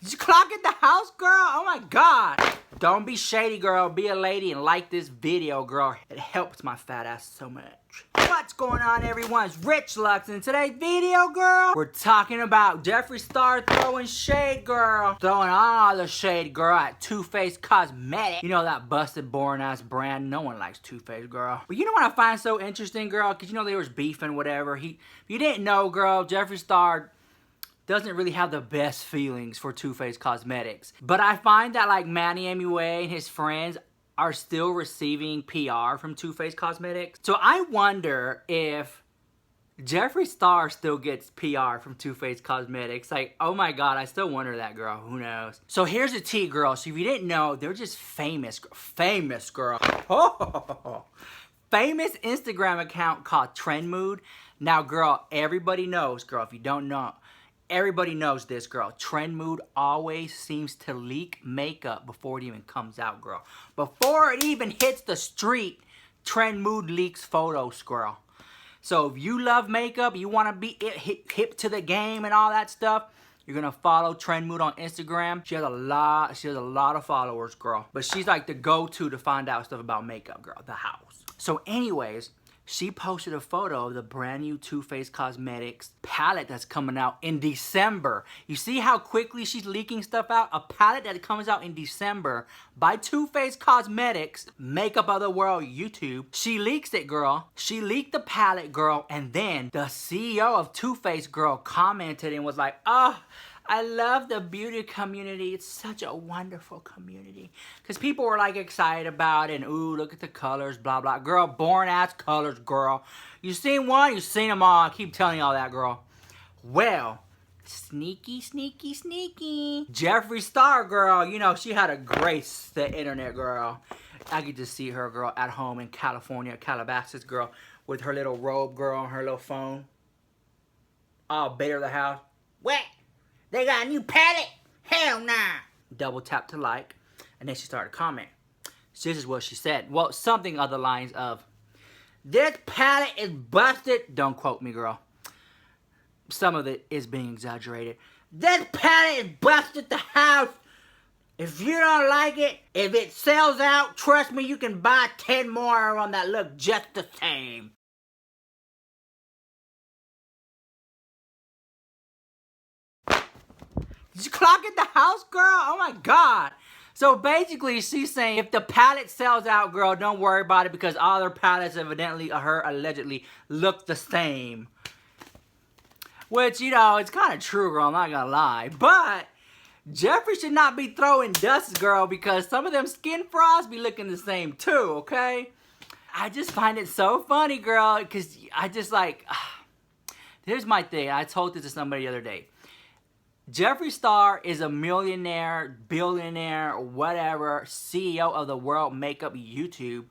Did you clock at the house, girl? Oh my God. Don't be shady, girl. Be a lady and like this video, girl. It helps my fat ass so much. What's going on, everyone? It's Rich Lux. In today's video, girl, we're talking about Jeffree Star throwing shade, girl. Throwing all the shade, girl, at Too Faced Cosmetics. You know that busted, boring-ass brand? No one likes Too Faced, girl. But you know what I find so interesting, girl? Because you know they was beefing, whatever. If you didn't know, girl, Jeffree Star doesn't really have the best feelings for Too Faced Cosmetics. But I find that like Manny MUA and his friends are still receiving PR from Too Faced Cosmetics. So I wonder if Jeffree Star still gets PR from Too Faced Cosmetics. Like, oh my God, I still wonder that, girl. Who knows? So here's the tea, girl. So if you didn't know, they're just famous, girl. Famous Instagram account called Trend Mood. Now, girl, everybody knows, girl, if you don't know, everybody knows this, girl. Trend Mood always seems to leak makeup before it even comes out, girl. Before it even hits the street, Trend Mood leaks photos, girl. So if you love makeup, you want to be hip to the game and all that stuff, you're gonna follow Trend Mood on Instagram. She has a lot of followers, girl. But she's like the go-to to find out stuff about makeup, girl. The house. So anyways, she posted a photo of the brand new Too Faced Cosmetics palette that's coming out in December. You see how quickly she's leaking stuff out? A palette that comes out in December by Too Faced Cosmetics, Makeup of the World YouTube. She leaks it, girl. She leaked the palette, girl, and then the CEO of Too Faced, girl, commented and was like, oh, I love the beauty community. It's such a wonderful community. Because people were like excited about it. And ooh, look at the colors, blah, blah. Girl, boring ass colors, girl. You seen one, you seen them all. I keep telling y'all that, girl. Well, sneaky, sneaky, sneaky. Jeffree Star, girl. You know, she had to grace the internet, girl. I get to see her, girl, at home in California, Calabasas, girl. With her little robe, girl, and her little phone. All bare the house. What? They got a new palette? Hell nah. Double tap to like. And then she started commenting. So this is what she said. Well, something on the lines of, this palette is busted. Don't quote me, girl. Some of it is being exaggerated. This palette is busted the house. If you don't like it, if it sells out, trust me, you can buy 10 more of them that look just the same. Did you clock at the house, girl? Oh my God. So basically, she's saying if the palette sells out, girl, don't worry about it because all her palettes evidently, or allegedly, look the same. Which, you know, it's kind of true, girl. I'm not gonna lie. But Jeffree should not be throwing dust, girl, because some of them skin frosts be looking the same too, okay? I just find it so funny, girl, because I just like, here's my thing. I told this to somebody the other day. Jeffree Star is a millionaire, billionaire, whatever, CEO of the world makeup YouTube.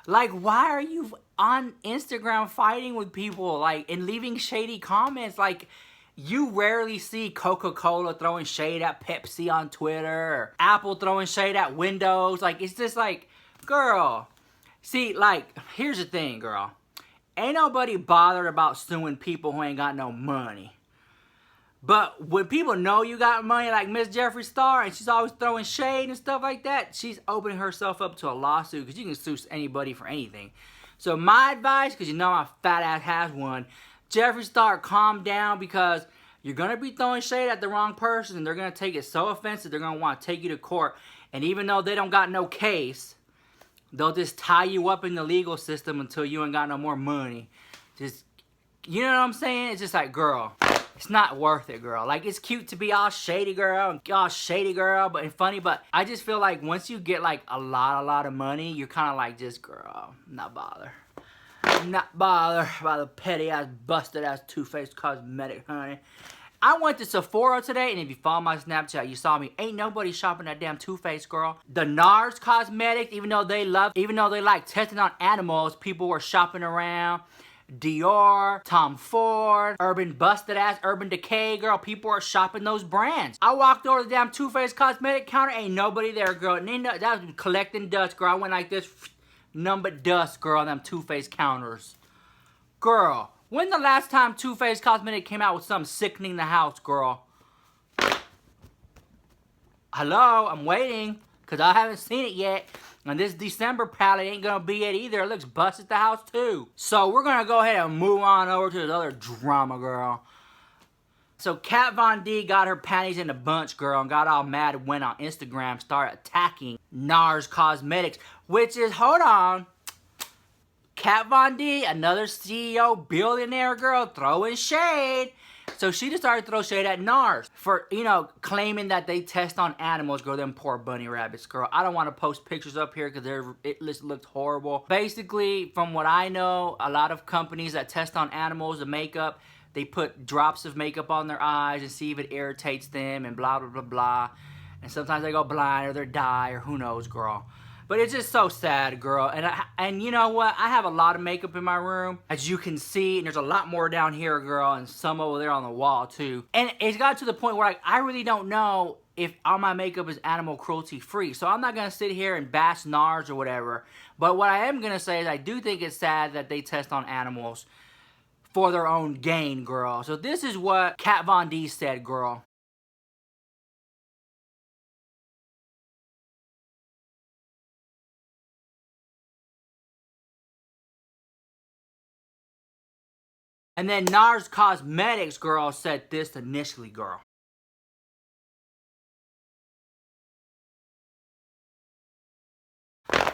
Like, why are you on Instagram fighting with people, like, and leaving shady comments? Like, you rarely see Coca-Cola throwing shade at Pepsi on Twitter, or Apple throwing shade at Windows. Like, it's just like, girl. See, like, here's the thing, girl. Ain't nobody bothered about suing people who ain't got no money. But when people know you got money like Miss Jeffree Star and she's always throwing shade and stuff like that, she's opening herself up to a lawsuit because you can sue anybody for anything. So my advice, because you know my fat ass has one, Jeffree Star, calm down because you're going to be throwing shade at the wrong person and they're going to take it so offensive they're going to want to take you to court. And even though they don't got no case, they'll just tie you up in the legal system until you ain't got no more money. Just, you know what I'm saying? It's just like, girl. It's not worth it, girl. Like, it's cute to be all shady, girl, but funny, but I just feel like once you get, like, a lot of money, you're kind of like, just, girl, not bother. Not bother by the petty-ass, busted-ass Too Faced Cosmetic, honey. I went to Sephora today, and if you follow my Snapchat, you saw me. Ain't nobody shopping that damn Too Faced, girl. The NARS Cosmetics, even though they like testing on animals, people were shopping around. Dior, Tom Ford, Urban Busted Ass, Urban Decay, girl. People are shopping those brands. I walked over the damn Too Faced cosmetic counter. Ain't nobody there, girl. And that was collecting dust, girl. I went like this, numbered dust, girl, on them Too Faced counters. Girl, when the last time Too Faced cosmetic came out with something sickening the house, girl? hello, I'm waiting, because I haven't seen it yet. And this December palette ain't gonna be it either. It looks busted at the house too. So we're gonna go ahead and move on over to this other drama, girl. So Kat Von D got her panties in a bunch, girl, and got all mad, went on Instagram, started attacking NARS Cosmetics, which is, hold on, Kat Von D, another CEO, billionaire girl, throwing shade. So she just started to throw shade at NARS for, you know, claiming that they test on animals, girl, them poor bunny rabbits, girl. I don't want to post pictures up here because it just looked horrible. Basically, from what I know, a lot of companies that test on animals, the makeup, they put drops of makeup on their eyes and see if it irritates them and blah, blah, blah, blah. And sometimes they go blind or they die or who knows, girl. But it's just so sad, girl. And you know what? I have a lot of makeup in my room, as you can see. And there's a lot more down here, girl. And some over there on the wall, too. And it's got to the point where I really don't know if all my makeup is animal cruelty free. So I'm not going to sit here and bash NARS or whatever. But what I am going to say is I do think it's sad that they test on animals for their own gain, girl. So this is what Kat Von D said, girl. And then NARS Cosmetics, girl, said this initially, girl.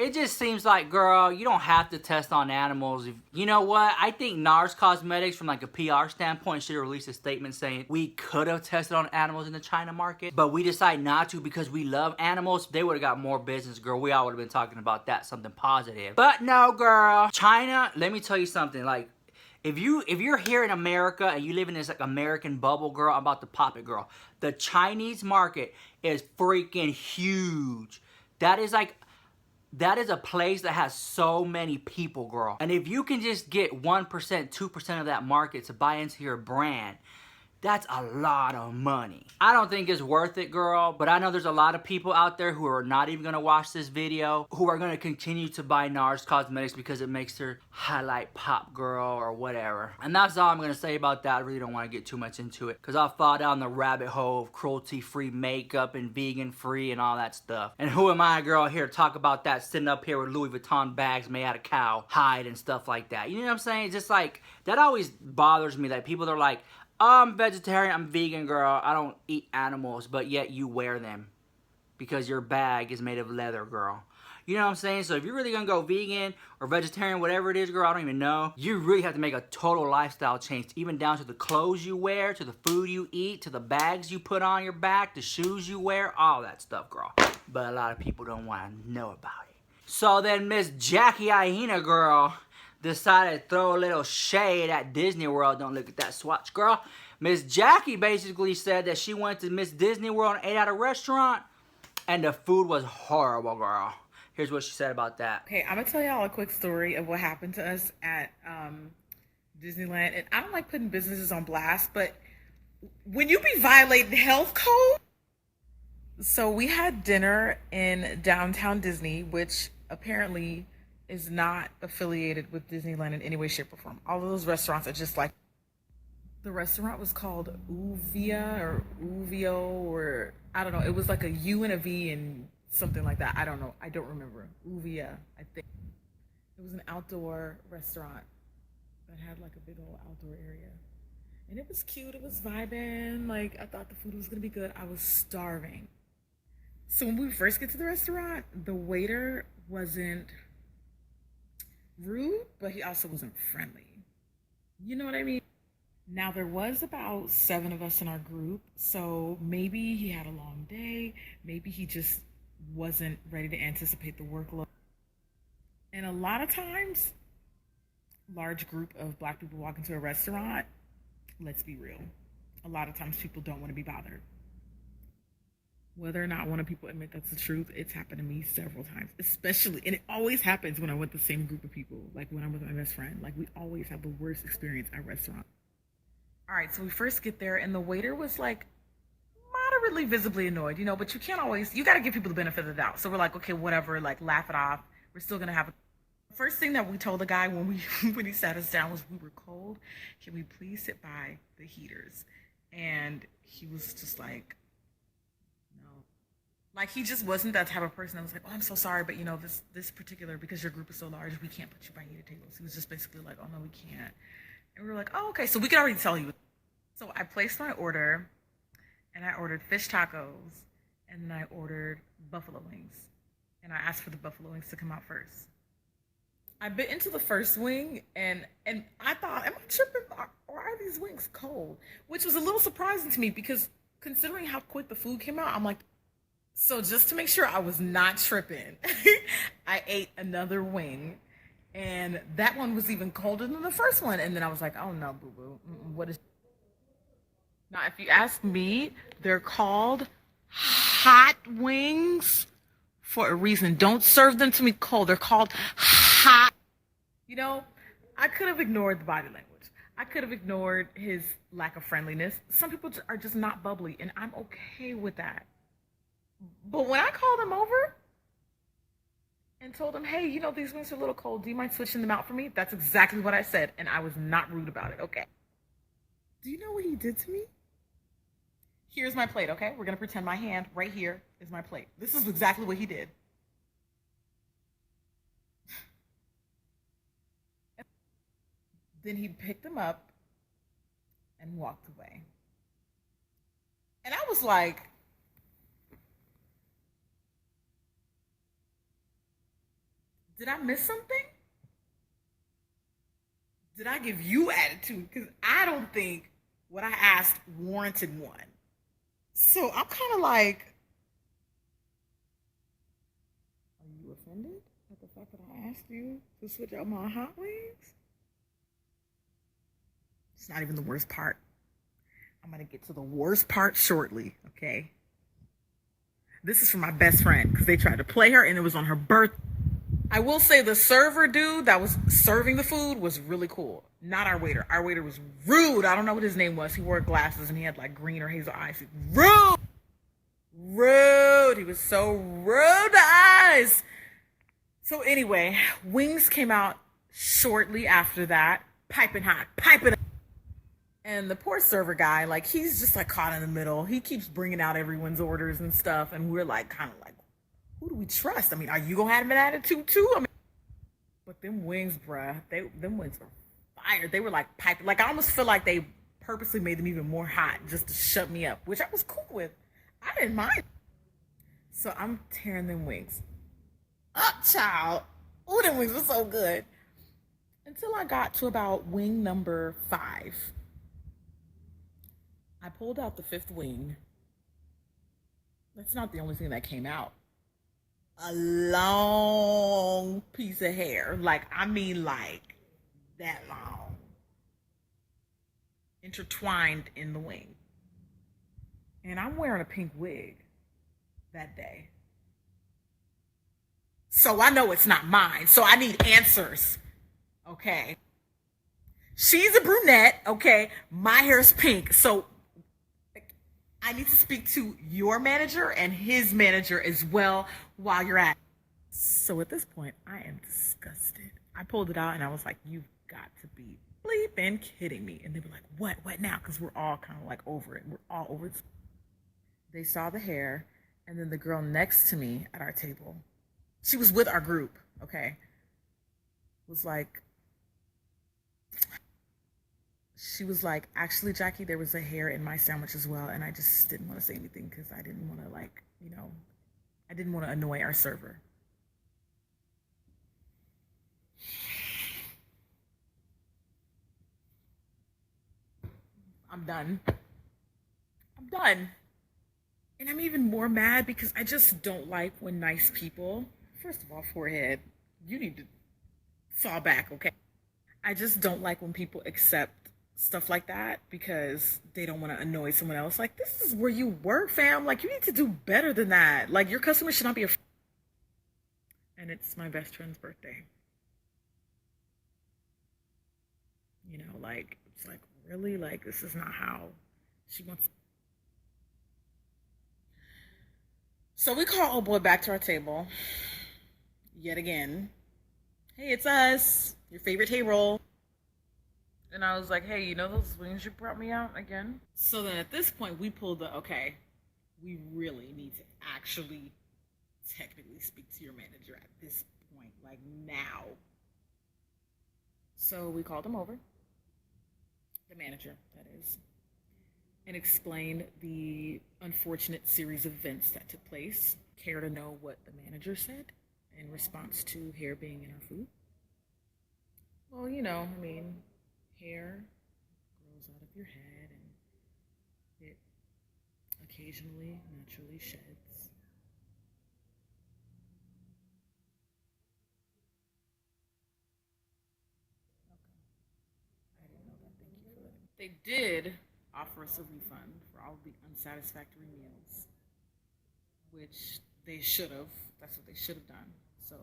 It just seems like, girl, you don't have to test on animals. You know what? I think NARS Cosmetics, from like a PR standpoint, should have released a statement saying we could have tested on animals in the China market, but we decided not to because we love animals. They would have got more business, girl. We all would have been talking about that, something positive. But no, girl. China, let me tell you something. Like, if you're here in America and you live in this like American bubble, girl, I'm about to pop it, girl. The Chinese market is freaking huge. That is a place that has so many people, girl. And if you can just get 1%, 2% of that market to buy into your brand, that's a lot of money. I don't think it's worth it, girl, but I know there's a lot of people out there who are not even gonna watch this video, who are gonna continue to buy NARS Cosmetics because it makes their highlight pop, girl, or whatever. And that's all I'm gonna say about that. I really don't wanna get too much into it because I'll fall down the rabbit hole of cruelty-free makeup and vegan-free and all that stuff. And who am I, girl, here to talk about that, sitting up here with Louis Vuitton bags made out of cow hide and stuff like that. You know what I'm saying? It's just like, that always bothers me that people are like, I'm vegetarian, I'm vegan, girl, I don't eat animals, but yet you wear them because your bag is made of leather, girl. You know what I'm saying? So if you're really gonna go vegan or vegetarian, whatever it is, girl, I don't even know, you really have to make a total lifestyle change, even down to the clothes you wear, to the food you eat, to the bags you put on your back, the shoes you wear, all that stuff, girl. But a lot of people don't wanna know about it. So then Miss Jackie Aina, girl, decided to throw a little shade at Disney World. Don't look at that swatch, girl. Miss Jackie basically said that she went to Miss Disney World and ate at a restaurant, and the food was horrible, girl. Here's what she said about that. Okay, I'm gonna tell y'all a quick story of what happened to us at Disneyland. And I don't like putting businesses on blast, but when you be violating health code. So we had dinner in downtown Disney, which apparently is not affiliated with Disneyland in any way, shape, or form. All of those restaurants are just like, the restaurant was called Uvia or Uvio, or I don't know. It was like a U and a V and something like that. I don't know. I don't remember. Uvia, I think. It was an outdoor restaurant that had like a big old outdoor area. And it was cute. It was vibing. Like, I thought the food was going to be good. I was starving. So when we first get to the restaurant, the waiter wasn't rude, but he also wasn't friendly. You know what I mean? Now, there was about 7 of us in our group, so maybe he had a long day. Maybe he just wasn't ready to anticipate the workload. And a lot of times, large group of Black people walk into a restaurant, let's be real, a lot of times people don't want to be bothered. Whether or not one of people admit that's the truth, it's happened to me several times, especially, and it always happens when I'm with the same group of people, like when I'm with my best friend. Like, we always have the worst experience at restaurants. All right, so we first get there, and the waiter was like moderately visibly annoyed, you know, but you can't always, you got to give people the benefit of the doubt. So we're like, okay, whatever, like, laugh it off. We're still going to have a first thing that we told the guy when when he sat us down was, we were cold. Can we please sit by the heaters? And he was just like, no. Like, he just wasn't that type of person that was like, oh, I'm so sorry, but you know, this particular, because your group is so large, we can't put you by heated tables. He was just basically like, oh no, we can't. And we were like, oh, okay. So we could already tell you. So I placed my order, and I ordered fish tacos, and then I ordered buffalo wings. And I asked for the buffalo wings to come out first. I bit into the first wing, and I thought, am I tripping, or are these wings cold? Which was a little surprising to me, because considering how quick the food came out, I'm like, so just to make sure I was not tripping, I ate another wing, and that one was even colder than the first one. And then I was like, oh no, boo boo, what is? Now, if you ask me, they're called hot wings for a reason. Don't serve them to me cold. They're called hot. You know, I could have ignored the body language. I could have ignored his lack of friendliness. Some people are just not bubbly, and I'm okay with that. But when I called him over and told him, hey, you know, these wings are a little cold. Do you mind switching them out for me? That's exactly what I said, and I was not rude about it, okay? Do you know what he did to me? Here's my plate, okay? We're going to pretend my hand right here is my plate. This is exactly what he did. Then he picked them up and walked away. And I was like, did I miss something? Did I give you attitude? Because I don't think what I asked warranted one. So I'm kind of like, are you offended at the fact that I asked you to switch out my hot wings? It's not even the worst part. I'm going to get to the worst part shortly, okay? This is for my best friend, because they tried to play her and it was on her birthday. I will say the server dude that was serving the food was really cool. Not our waiter. Our waiter was rude. I don't know what his name was. He wore glasses and he had like green or hazel eyes. Rude! Rude! He was so rude to us! So anyway, wings came out shortly after that. Piping hot. Piping hot. And the poor server guy, like, he's just like caught in the middle. He keeps bringing out everyone's orders and stuff. And we're like, kind of like, who do we trust? I mean, are you gonna have an attitude too? I mean, but them wings, bruh, them wings were fire. They were like piping. Like, I almost feel like they purposely made them even more hot just to shut me up, which I was cool with. I didn't mind. So I'm tearing them wings up, child. Ooh, them wings were so good. Until I got to about wing number 5. I pulled out the 5th wing. That's not the only thing that came out. A long piece of hair. Like, I mean, like, that long. Intertwined in the wing. And I'm wearing a pink wig that day. So I know it's not mine. So I need answers. Okay. She's a brunette. Okay. My hair's pink. So I need to speak to your manager and his manager as well while you're at it. So at this point, I am disgusted. I pulled it out and I was like, you've got to be bleeping kidding me. And they were like, what now? Because we're all kind of like over it. We're all over it. They saw the hair, and then the girl next to me at our table, she was with our group, okay, was like, she was like, actually, Jackie, there was a hair in my sandwich as well, and I just didn't want to say anything because I didn't want to, like, you know, I didn't want to annoy our server. I'm done. I'm done. And I'm even more mad because I just don't like when nice people, first of all, forehead, you need to fall back, okay? I just don't like when people accept stuff like that because they don't want to annoy someone else. Like, this is where you work, fam. Like, you need to do better than that. Like, your customers should not be afraid. And it's my best friend's birthday. You know, like, it's like, really? Like, this is not how she wants. So we call old boy back to our table yet again. Hey, it's us, your favorite table. And I was like, hey, you know those wings you brought me out again? So then at this point, we pulled the, okay, we really need to actually technically speak to your manager at this point, like now. So we called him over, the manager, that is, and explained the unfortunate series of events that took place. Care to know what the manager said in response to hair being in our food? Well, you know, I mean, hair grows out of your head and it occasionally naturally sheds. Okay. I didn't know that. Thank you for letting me. They did offer us a refund for all the unsatisfactory meals, which they should have. That's what they should have done. So,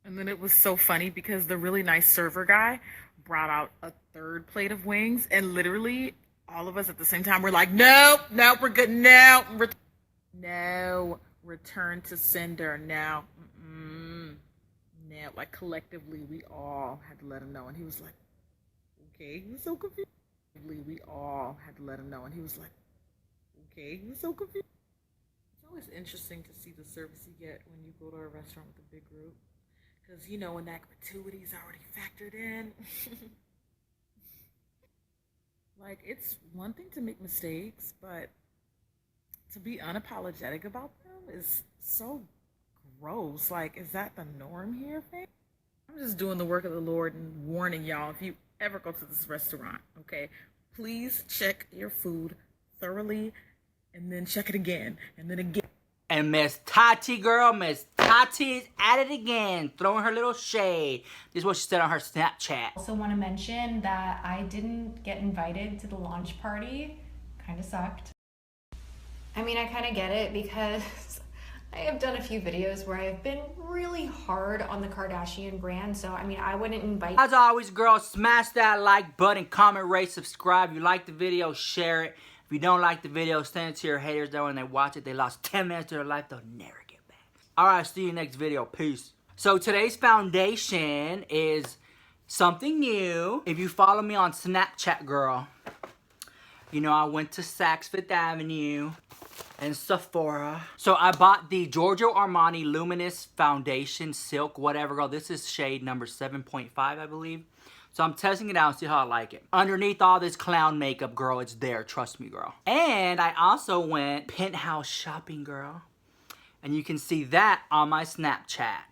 and then it was so funny because the really nice server guy brought out a third plate of wings, and literally all of us at the same time were like, "Nope, nope, we're good. No, no, return to sender now." No, like collectively, we all had to let him know, and he was like, "Okay." He was so confused. We all had to let him know, and he was like, "Okay." He was so confused. It's always interesting to see the service you get when you go to a restaurant with a big group. Because, you know, when that gratuity is already factored in. Like, it's one thing to make mistakes, but to be unapologetic about them is so gross. Like, is that the norm here, fam? I'm just doing the work of the Lord and warning y'all, if you ever go to this restaurant, okay, please check your food thoroughly and then check it again and then again. And Miss Tati, girl, Miss Tati is at it again, throwing her little shade. This is what she said on her Snapchat. Also want to mention that I didn't get invited to the launch party. Kind of sucked. I mean, I kind of get it because I have done a few videos where I've been really hard on the Kardashian brand. So, I mean, I wouldn't invite... As always, girls, smash that like button, comment, rate, subscribe. If you like the video, share it. If you don't like the video, send it to your haters that when they watch it, they lost 10 minutes of their life, they'll never get back. Alright, see you next video. Peace. So today's foundation is something new. If you follow me on Snapchat, girl, you know I went to Saks Fifth Avenue and Sephora. So I bought the Giorgio Armani Luminous Foundation Silk, whatever, girl. This is shade number 7.5, I believe. So I'm testing it out and see how I like it. Underneath all this clown makeup, girl, it's there. Trust me, girl. And I also went penthouse shopping, girl. And you can see that on my Snapchat.